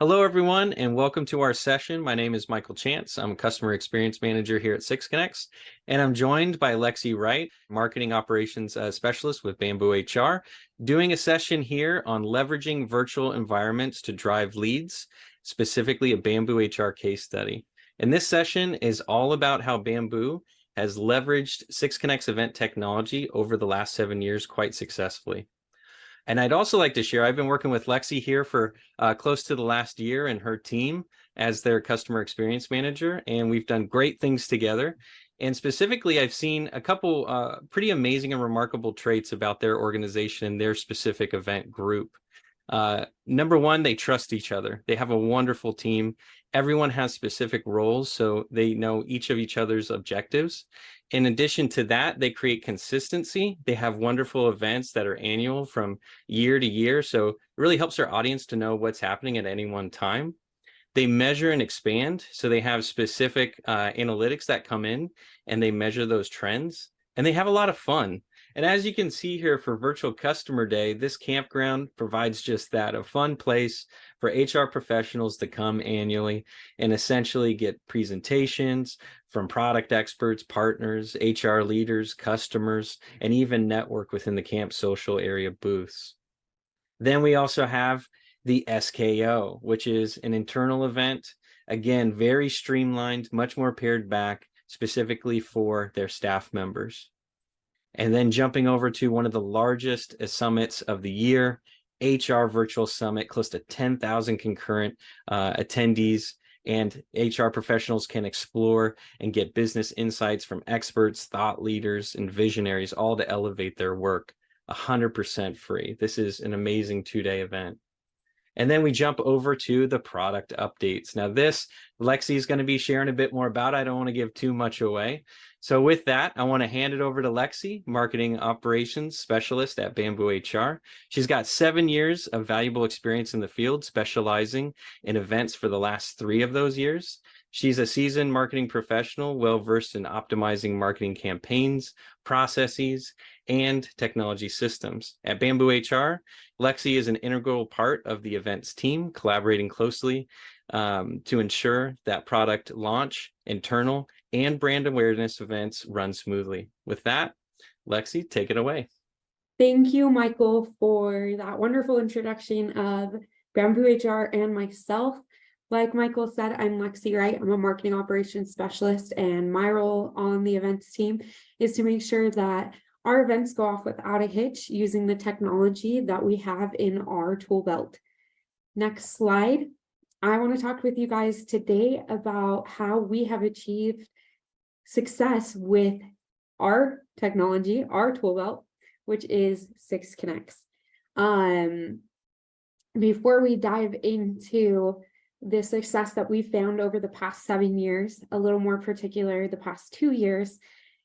Hello, everyone, and welcome to our session. My name is Michael Chance. I'm a customer experience manager here at Six Connects, and I'm joined by Lexee Wright, marketing operations specialist with BambooHR, doing a session here on leveraging virtual environments to drive leads, specifically a BambooHR case study. And this session is all about how Bamboo has leveraged Six Connects event technology over the last 7 years quite successfully. And I'd also like to share, I've been working with Lexee here for close to the last year and her team as their customer experience manager, and we've done great things together. And specifically, I've seen a couple pretty amazing and remarkable traits about their organization and their specific event group. Number one, they trust each other. They have a wonderful team. Everyone has specific roles, so they know each of each other's objectives. In addition to that, they create consistency. They have wonderful events that are annual from year to year, so it really helps our audience to know what's happening at any one time. They measure and expand, so they have specific analytics that come in and they measure those trends, and they have a lot of fun. And as you can see here for Virtual Customer Day, this campground provides just that, a fun place for HR professionals to come annually and essentially get presentations from product experts, partners, HR leaders, customers, and even network within the camp social area booths. Then we also have the SKO, which is an internal event. Again, very streamlined, much more pared back, specifically for their staff members. And then jumping over to one of the largest summits of the year, HR Virtual Summit, close to 10,000 concurrent attendees, and HR professionals can explore and get business insights from experts, thought leaders, and visionaries, all to elevate their work. 100% free. This is an amazing 2-day event. And then we jump over to the product updates. Now this, Lexee is going to be sharing a bit more about. I don't want to give too much away. So with that, I want to hand it over to Lexee, Marketing Operations Specialist at BambooHR. She's got 7 years of valuable experience in the field, specializing in events for the last 3 of those years. She's a seasoned marketing professional, well-versed in optimizing marketing campaigns, processes, and technology systems. At BambooHR, Lexee is an integral part of the events team, collaborating closely to ensure that product launch, internal, and brand awareness events run smoothly. With that, Lexee, take it away. Thank you, Michael, for that wonderful introduction of BambooHR and myself. Like Michael said, I'm Lexee Wright. I'm a marketing operations specialist, and my role on the events team is to make sure that our events go off without a hitch using the technology that we have in our tool belt. Next slide. I want to talk with you guys today about how we have achieved success with our technology, our tool belt, which is Six Connects. Before we dive into the success that we found over the past 7 years, a little more particular, the past 2 years,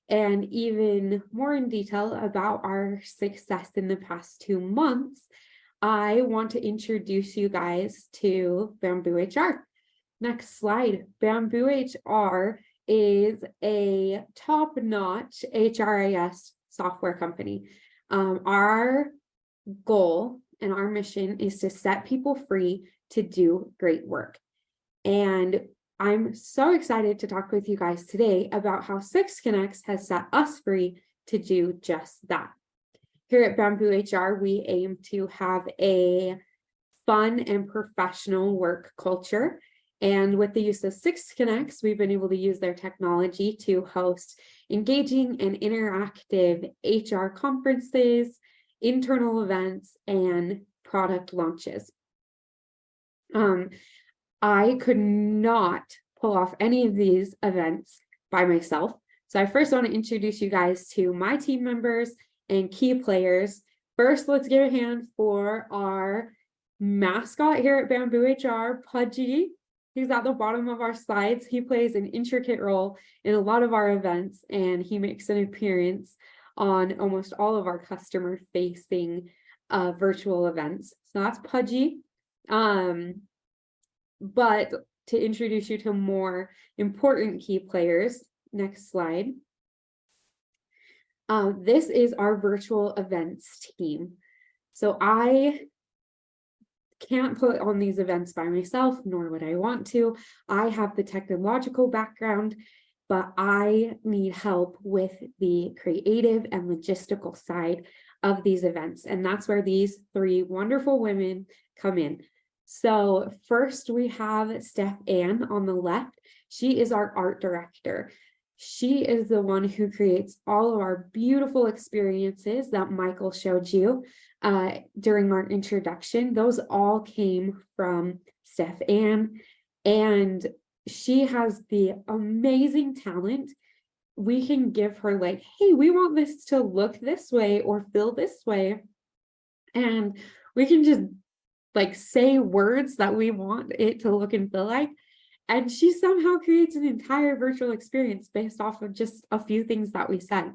and even more in detail about our success in the past 2 months, I want to introduce you guys to BambooHR. Next slide. BambooHR is a top-notch HRIS software company. Our goal and our mission is to set people free to do great work. And I'm so excited to talk with you guys today about how Six Connects has set us free to do just that. Here at BambooHR, we aim to have a fun and professional work culture. And with the use of Six Connects, we've been able to use their technology to host engaging and interactive HR conferences, internal events, and product launches. I could not pull off any of these events by myself. So I first want to introduce you guys to my team members and key players. First, let's give a hand for our mascot here at BambooHR, Pudgy. He's at the bottom of our slides. He plays an intricate role in a lot of our events, and he makes an appearance on almost all of our customer-facing virtual events. So that's Pudgy. But to introduce you to more important key players, next slide. This is our virtual events team. So I can't put on these events by myself, nor would I want to. I have the technological background, but I need help with the creative and logistical side of these events. And that's where these three wonderful women come in. So first we have Steph Ann on the left. She is our art director. She is the one who creates all of our beautiful experiences that Michael showed you during our introduction. Those all came from Steph Ann, and she has the amazing talent. We can give her like, hey, we want this to look this way or feel this way. And we can just like say words that we want it to look and feel like. And she somehow creates an entire virtual experience based off of just a few things that we said.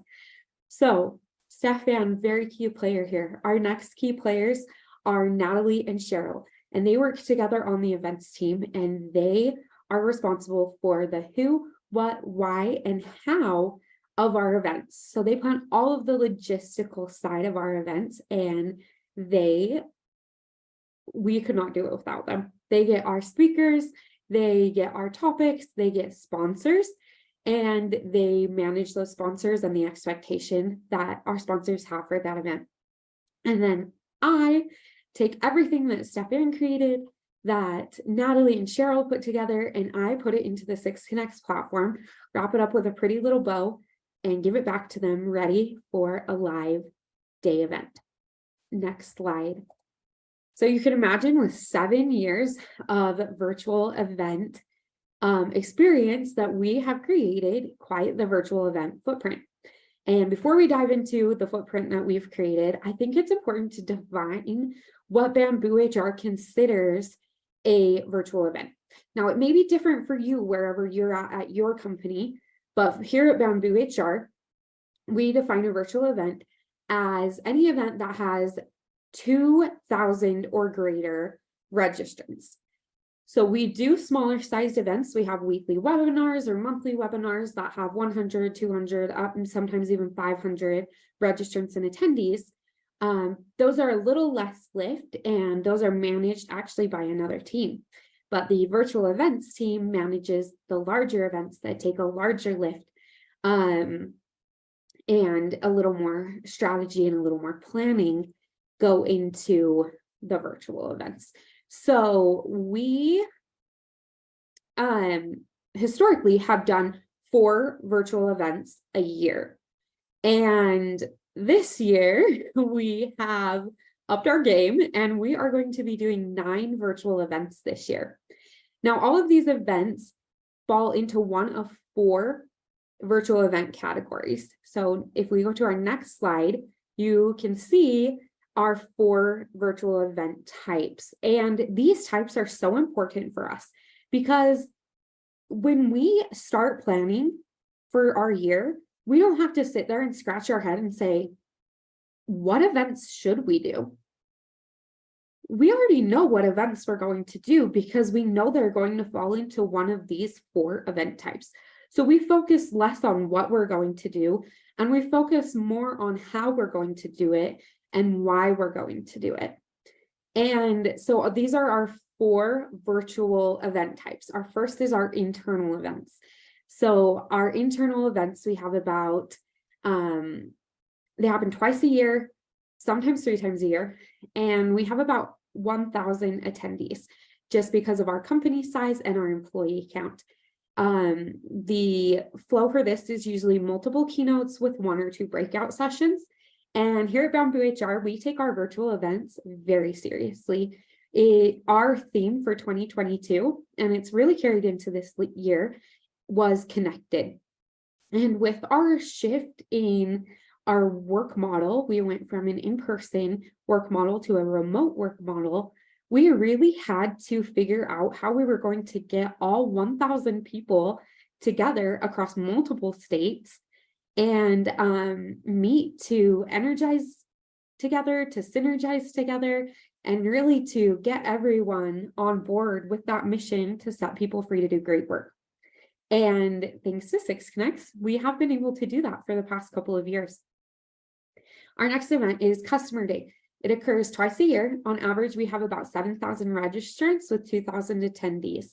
So Stefan, very key player here. Our next key players are Natalie and Cheryl, and they work together on the events team, and they are responsible for the who, what, why, and how of our events. So they plan all of the logistical side of our events, and we could not do it without them. They get our speakers, they get our topics, they get sponsors, and they manage those sponsors and the expectation that our sponsors have for that event. And then I take everything that Stefan created, that Natalie and Cheryl put together, and I put it into the 6Connects platform, wrap it up with a pretty little bow, and give it back to them ready for a live day event. Next slide. So you can imagine with 7 years of virtual event experience that we have created quite the virtual event footprint. And before we dive into the footprint that we've created, I think it's important to define what BambooHR considers a virtual event. Now, it may be different for you wherever you're at your company, but here at BambooHR, we define a virtual event as any event that has 2,000 or greater registrants. So we do smaller sized events. We have weekly webinars or monthly webinars that have 100, 200, up and sometimes even 500 registrants and attendees. Those are a little less lift, and those are managed actually by another team. But the virtual events team manages the larger events that take a larger lift and a little more strategy and a little more planning go into the virtual events. So we historically have done 4 virtual events a year. And this year we have upped our game, and we are going to be doing 9 virtual events this year. Now, all of these events fall into one of 4 virtual event categories. So if we go to our next slide, you can see our 4 virtual event types. And these types are so important for us because when we start planning for our year, we don't have to sit there and scratch our head and say, what events should we do? We already know what events we're going to do because we know they're going to fall into one of these 4 event types. So we focus less on what we're going to do, and we focus more on how we're going to do it and why we're going to do it. And so these are our 4 virtual event types. Our first is our internal events. So our internal events, we have about, they happen twice a year, sometimes 3 times a year, and we have about 1,000 attendees just because of our company size and our employee count. The flow for this is usually multiple keynotes with 1 or 2 breakout sessions. And here at BambooHR, we take our virtual events very seriously. Our theme for 2022, and it's really carried into this year, was connected. And with our shift in our work model, we went from an in-person work model to a remote work model. We really had to figure out how we were going to get all 1,000 people together across multiple states and meet to energize together, to synergize together, and really to get everyone on board with that mission to set people free to do great work. And thanks to 6Connects, we have been able to do that for the past couple of years. Our next event is Customer Day. It occurs twice a year. On average, we have about 7,000 registrants with 2,000 attendees.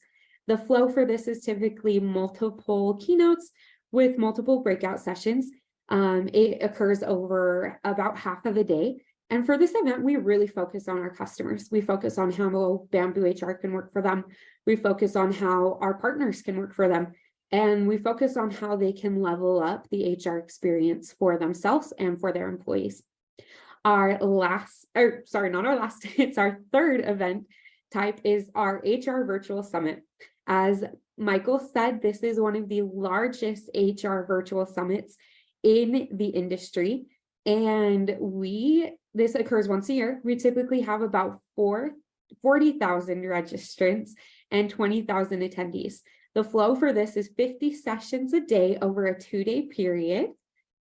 The flow for this is typically multiple keynotes with multiple breakout sessions. It occurs over about half of a day. And for this event, we really focus on our customers. We focus on how BambooHR can work for them. We focus on how our partners can work for them. And we focus on how they can level up the HR experience for themselves and for their employees. It's our third event type is our HR Virtual Summit. As Michael said, this is one of the largest HR virtual summits in the industry. And this occurs once a year. We typically have about 40,000 registrants and 20,000 attendees. The flow for this is 50 sessions a day over a 2-day period.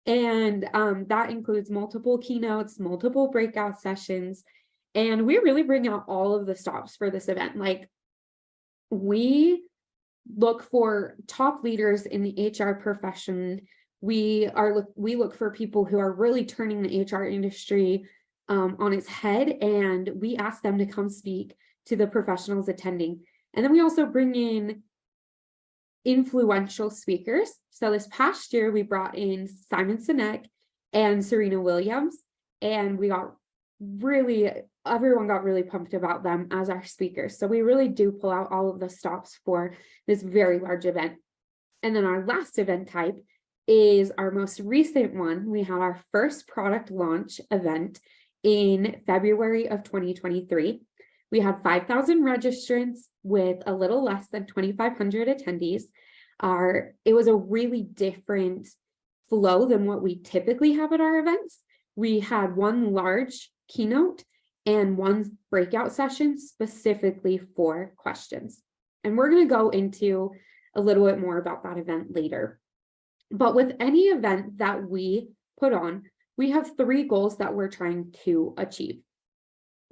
And that includes multiple keynotes, multiple breakout sessions. And we really bring out all of the stops for this event. Like, we look for top leaders in the HR profession. We look for people who are really turning the HR industry on its head, and we ask them to come speak to the professionals attending. And then we also bring in influential speakers. So this past year, we brought in Simon Sinek and Serena Williams, and everyone got really pumped about them as our speakers. So we really do pull out all of the stops for this very large event. And then our last event type is our most recent one. We have our first product launch event in February of 2023. We had 5,000 registrants with a little less than 2,500 attendees. It was a really different flow than what we typically have at our events. We had one large keynote and one breakout session specifically for questions. And we're going to go into a little bit more about that event later. But with any event that we put on, we have 3 goals that we're trying to achieve.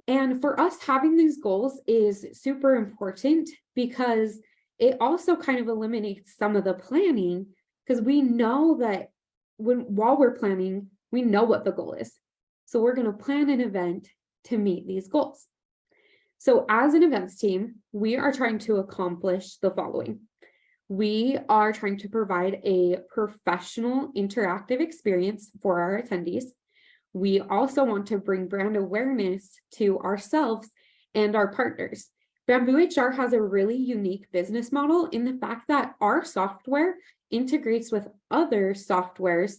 And for us, having these goals is super important because it also kind of eliminates some of the planning, because we know that while we're planning, we know what the goal is. So we're going to plan an event to meet these goals. So as an events team, we are trying to accomplish the following. We are trying to provide a professional interactive experience for our attendees. We also want to bring brand awareness to ourselves and our partners. BambooHR has a really unique business model in the fact that our software integrates with other softwares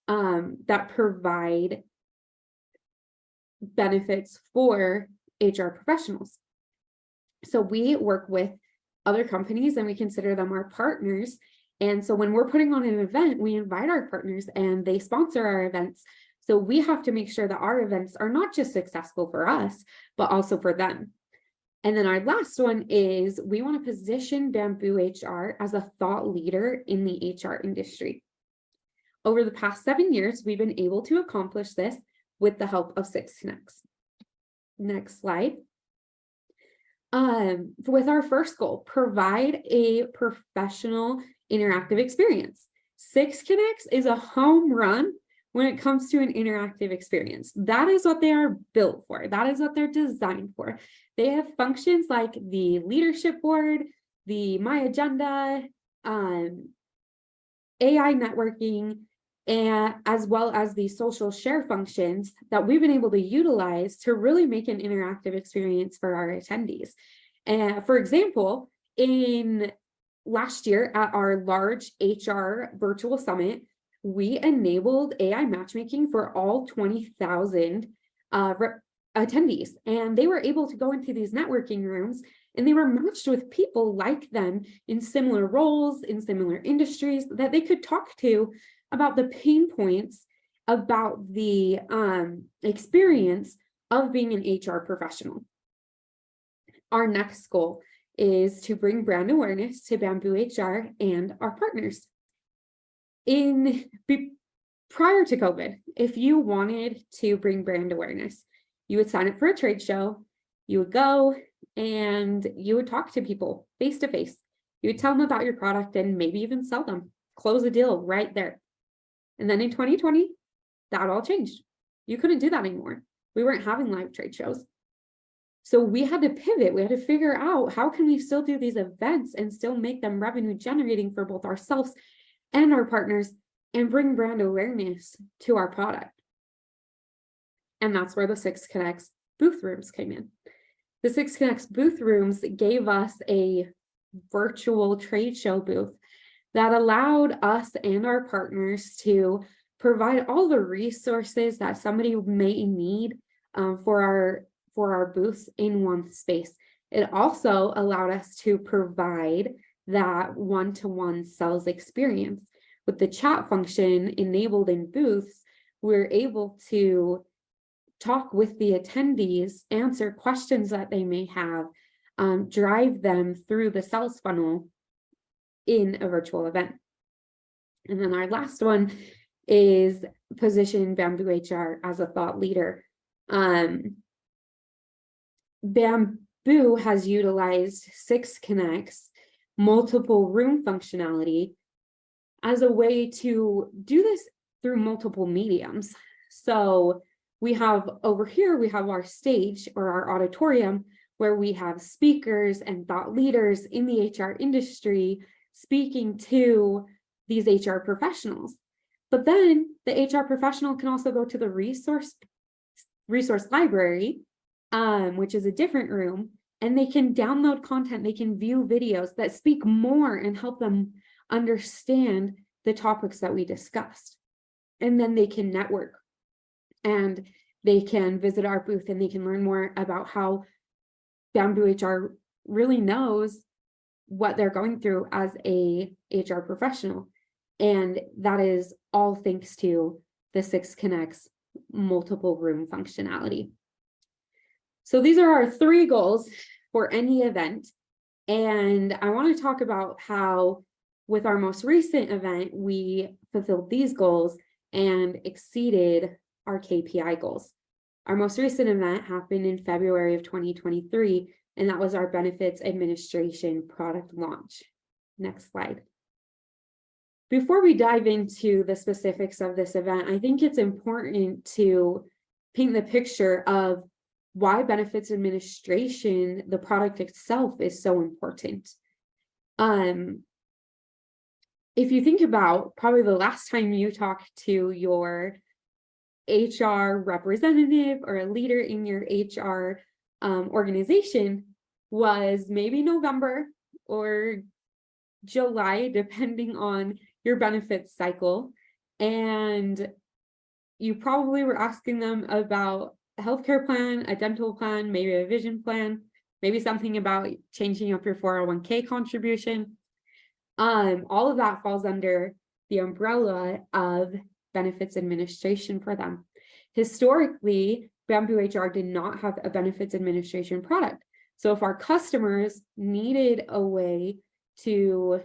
that provide benefits for HR professionals. So we work with other companies and we consider them our partners. And so when we're putting on an event, we invite our partners and they sponsor our events. So we have to make sure that our events are not just successful for us, but also for them. And then our last one is we want to position BambooHR as a thought leader in the HR industry. Over the past 7 years, we've been able to accomplish this with the help of 6 Connects. Next slide. With our first goal, provide a professional interactive experience. 6 Connects is a home run when it comes to an interactive experience. That is what they are built for. That is what they're designed for. They have functions like the leadership board, the My Agenda, AI networking, and as well as the social share functions that we've been able to utilize to really make an interactive experience for our attendees. And for example, in last year at our large HR virtual summit, we enabled AI matchmaking for all 20,000 attendees. And they were able to go into these networking rooms and they were matched with people like them in similar roles, in similar industries that they could talk to about the pain points about the experience of being an HR professional. Our next goal is to bring brand awareness to BambooHR and our partners. Prior to COVID, if you wanted to bring brand awareness, you would sign up for a trade show, you would go and you would talk to people face to face. You would tell them about your product and maybe even sell them, close a deal right there. And then in 2020, that all changed. You couldn't do that anymore. we weren't having live trade shows. So we had to pivot. We had to figure out, how can we still do these events and still make them revenue generating for both ourselves and our partners, and bring brand awareness to our product. And that's where the 6 Connects booth rooms came in. The 6 Connects booth rooms gave us a virtual trade show booth that allowed us and our partners to provide all the resources that somebody may need for our booths in one space. It also allowed us to provide that one-to-one sales experience. With the chat function enabled in booths, we're able to talk with the attendees, answer questions that they may have, drive them through the sales funnel in a virtual event. And then our last one is position BambooHR as a thought leader. Bamboo has utilized 6 Connects multiple room functionality as a way to do this through multiple mediums. So we have over here, we have our stage or our auditorium, where we have speakers and thought leaders in the HR industry speaking to these HR professionals. But then the HR professional can also go to the resource library, which is a different room, and they can download content, they can view videos that speak more and help them understand the topics that we discussed. And then they can network, and they can visit our booth, and they can learn more about how BambooHR really knows what they're going through as a HR professional. And that is all thanks to the 6 Connects multiple room functionality. So these are our 3 goals for any event. And I want to talk about how with our most recent event, we fulfilled these goals and exceeded our KPI goals. Our most recent event happened in February of 2023, and that was our benefits administration product launch. Next slide. Before we dive into the specifics of this event, I think it's important to paint the picture of why benefits administration, the product itself, is so important. If you think about probably the last time you talked to your HR representative or a leader in your HR organization was maybe November or July, depending on your benefits cycle. And you probably were asking them about a healthcare plan, a dental plan, maybe a vision plan, maybe something about changing up your 401k contribution. All of that falls under the umbrella of benefits administration for them. Historically, BambooHR did not have a benefits administration product. So if our customers needed a way to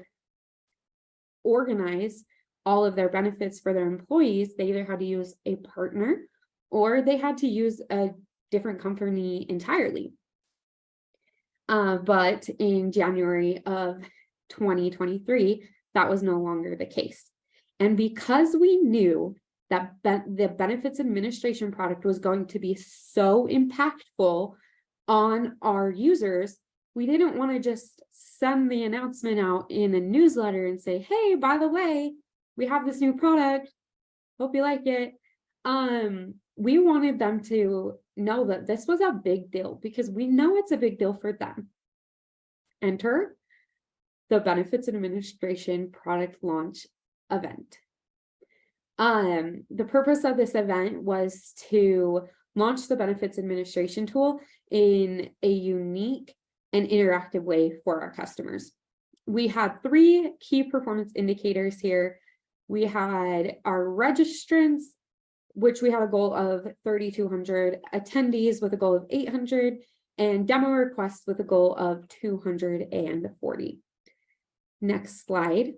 organize all of their benefits for their employees, they either had to use a partner or they had to use a different company entirely. But in January of 2023, that was no longer the case. And because we knew that the benefits administration product was going to be so impactful on our users, we didn't want to just send the announcement out in a newsletter and say, hey, by the way, we have this new product. Hope you like it. We wanted them to know that this was a big deal because we know it's a big deal for them. Enter the benefits administration product launch event. The purpose of this event was to launch the benefits administration tool in a unique and interactive way for our customers. We had 3 key performance indicators here. We had our registrants, which we had a goal of 3,200, attendees with a goal of 800, and demo requests with a goal of 240. Next slide.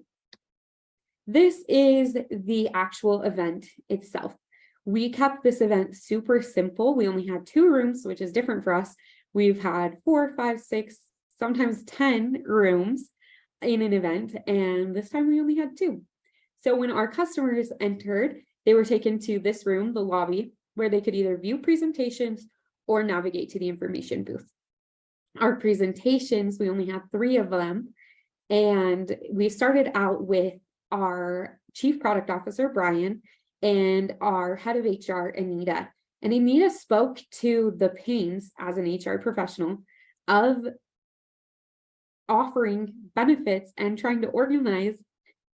This is the actual event itself. We kept this event super simple. We only had 2 rooms, which is different for us. We've had 4, 5, 6, sometimes 10 rooms in an event, and this time we only had 2. So when our customers entered, they were taken to this room, the lobby, where they could either view presentations or navigate to the information booth. Our presentations, we only had 3 of them. And we started out with our Chief Product Officer, Brian, and our Head of HR, Anita. And Anita spoke to the pains as an HR professional of offering benefits and trying to organize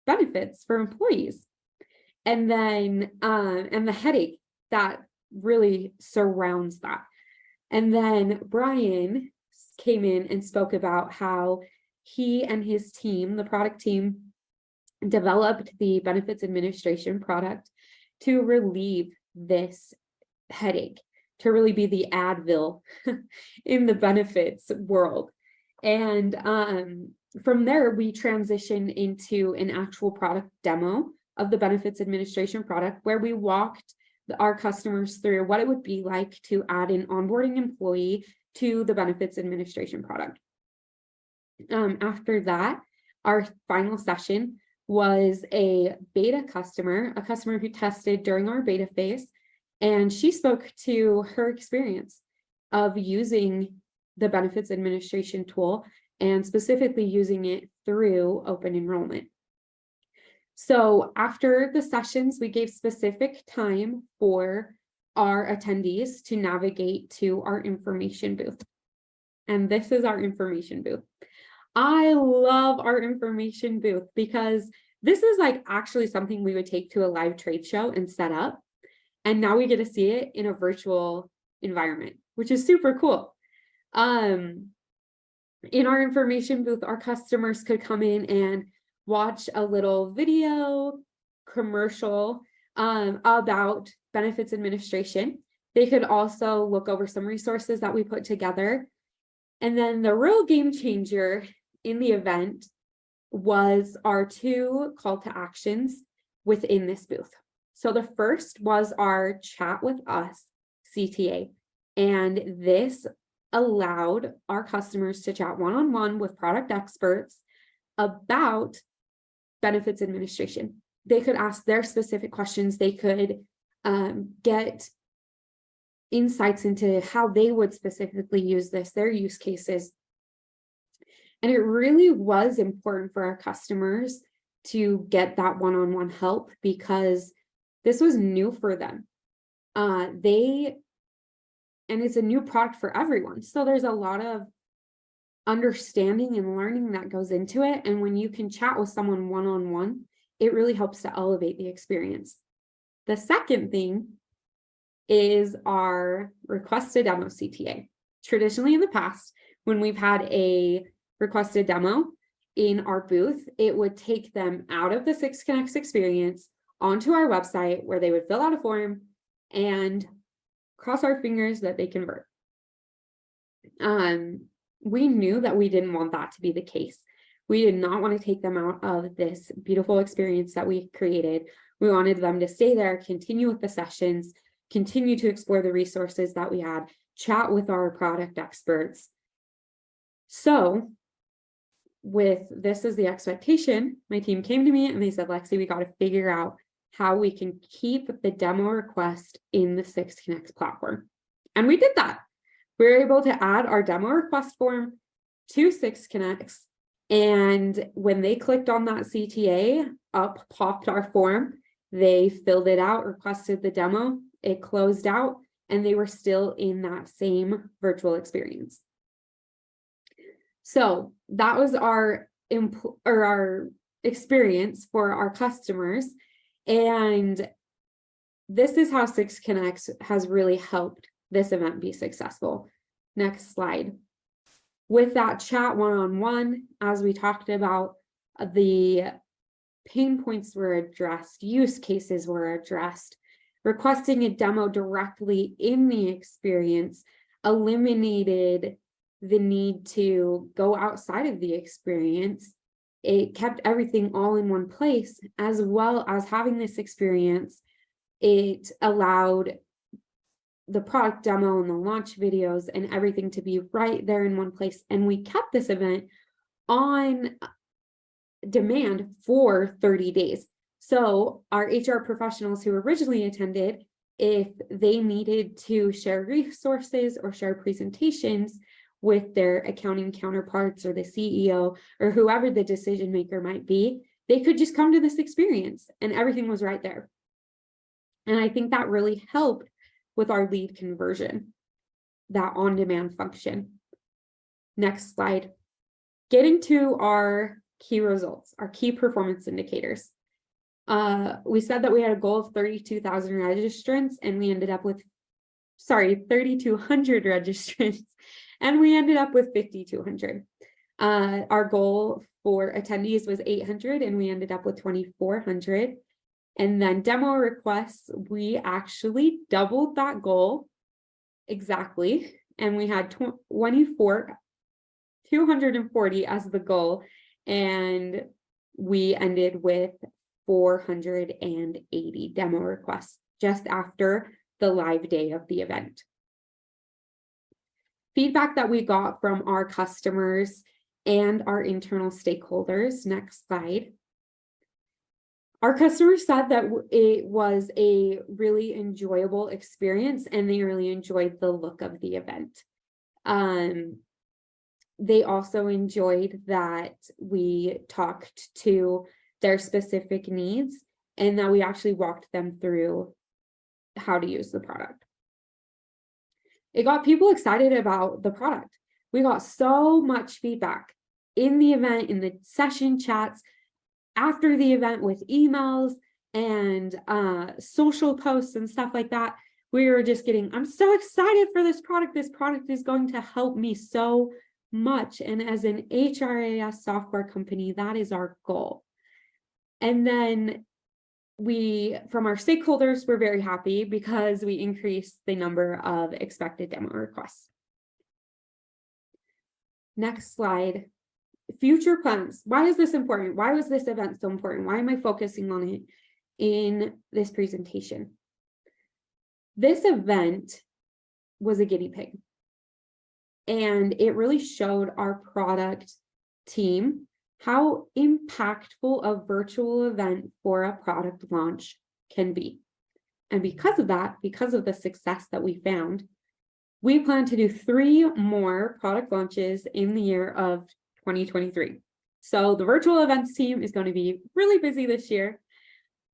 benefits for employees. And then, and the headache that really surrounds that. And then Brian came in and spoke about how he and his team, the product team, developed the benefits administration product to relieve this headache, to really be the Advil in the benefits world. And from there, we transitioned into an actual product demo of the benefits administration product, where we walked our customers through what it would be like to add an onboarding employee to the benefits administration product. After that, our final session was a beta customer, a customer who tested during our beta phase, and she spoke to her experience of using the benefits administration tool and specifically using it through open enrollment. So after the sessions, we gave specific time for our attendees to navigate to our information booth. And this is our information booth. I love our information booth because this is like actually something we would take to a live trade show and set up. And now we get to see it in a virtual environment, which is super cool. In our information booth, our customers could come in and watch a little video commercial about benefits administration. They could also look over some resources that we put together. And then the real game changer in the event was our 2 call to actions within this booth. So the first was our chat with us CTA, and this allowed our customers to chat one-on-one with product experts about benefits administration. They could ask their specific questions. They could get insights into how they would specifically use this, their use cases. And it really was important for our customers to get that one-on-one help because this was new for them. And it's a new product for everyone. So there's a lot of understanding and learning that goes into it. And when you can chat with someone one-on-one, it really helps to elevate the experience. The second thing is our requested demo CTA. Traditionally in the past, when we've had a requested demo in our booth, it would take them out of the 6Connects experience onto our website where they would fill out a form and cross our fingers that they convert. We knew that we didn't want that to be the case. We did not want to take them out of this beautiful experience that we created. We wanted them to stay there, continue with the sessions, continue to explore the resources that we had, chat with our product experts. So with this as the expectation, my team came to me and they said, Lexee, we got to figure out how we can keep the demo request in the 6Connects platform. And we did that. We were able to add our demo request form to 6Connects. And when they clicked on that CTA, up popped our form. They filled it out, requested the demo, it closed out, and they were still in that same virtual experience. So that was our experience for our customers. And this is how 6Connects has really helped this event be successful. Next slide. With that chat one-on-one, as we talked about, the pain points were addressed, use cases were addressed, requesting a demo directly in the experience eliminated the need to go outside of the experience. It kept everything all in one place, as well as having this experience. It allowed the product demo and the launch videos and everything to be right there in one place. And we kept this event on demand for 30 days. So our HR professionals who originally attended if they needed to share resources or share presentations with their accounting counterparts or the CEO or whoever the decision maker might be, they could just come to this experience and everything was right there. And I think that really helped with our lead conversion, that on-demand function. Next slide. Getting to our key results, our key performance indicators. We said that we had a goal of 32,000 registrants and we ended up with, 3,200 registrants, and we ended up with 5,200. Our goal for attendees was 800 and we ended up with 2,400. And then demo requests, we actually doubled that goal exactly. And we had 240 as the goal. And we ended with 480 demo requests just after the live day of the event. Feedback that we got from our customers and our internal stakeholders. Next slide. Our customers said that it was a really enjoyable experience and they really enjoyed the look of the event. They also enjoyed that we talked to their specific needs and that we actually walked them through how to use the product. It got people excited about the product. We got so much feedback in the event, in the session chats, after the event with emails and social posts and stuff like that. We were just getting, I'm so excited for this product. This product is going to help me so much. And as an HRIS software company, that is our goal. And then from our stakeholders, we're very happy because we increased the number of expected demo requests. Next slide. Future plans. Why is this important? Why was this event so important? Why am I focusing on it in this presentation? This event was a guinea pig, and it really showed our product team how impactful a virtual event for a product launch can be. And because of that, because of the success that we found, we plan to do 3 more product launches in the year of 2023. So the virtual events team is going to be really busy this year,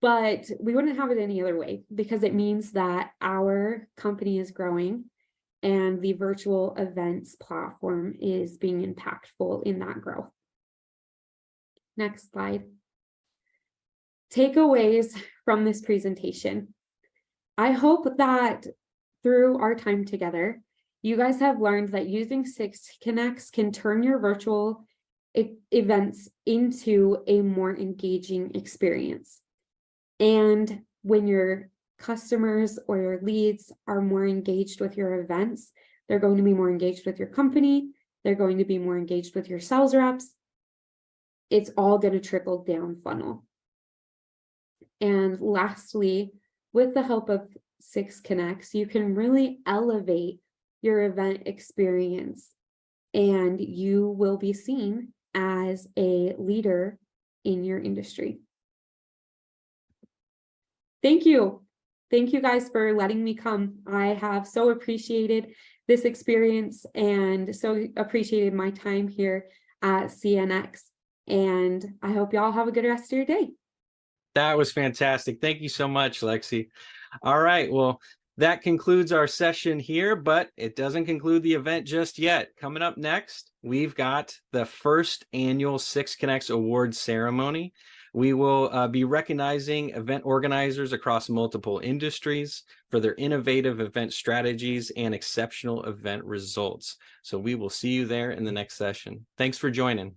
but we wouldn't have it any other way because it means that our company is growing and the virtual events platform is being impactful in that growth. Next slide. Takeaways from this presentation. I hope that through our time together, you guys have learned that using 6Connects can turn your virtual events into a more engaging experience. And when your customers or your leads are more engaged with your events, they're going to be more engaged with your company. They're going to be more engaged with your sales reps. It's all going to trickle down funnel. And lastly, with the help of 6Connects, you can really elevate your event experience and you will be seen as a leader in your industry. Thank you. Thank you guys for letting me come. I have so appreciated this experience and so appreciated my time here at CNX. And I hope y'all have a good rest of your day. That was fantastic. Thank you so much, Lexee. All right. Well, that concludes our session here, but it doesn't conclude the event just yet. Coming up next, we've got the first annual 6Connects Awards ceremony. We will be recognizing event organizers across multiple industries for their innovative event strategies and exceptional event results. So we will see you there in the next session. Thanks for joining.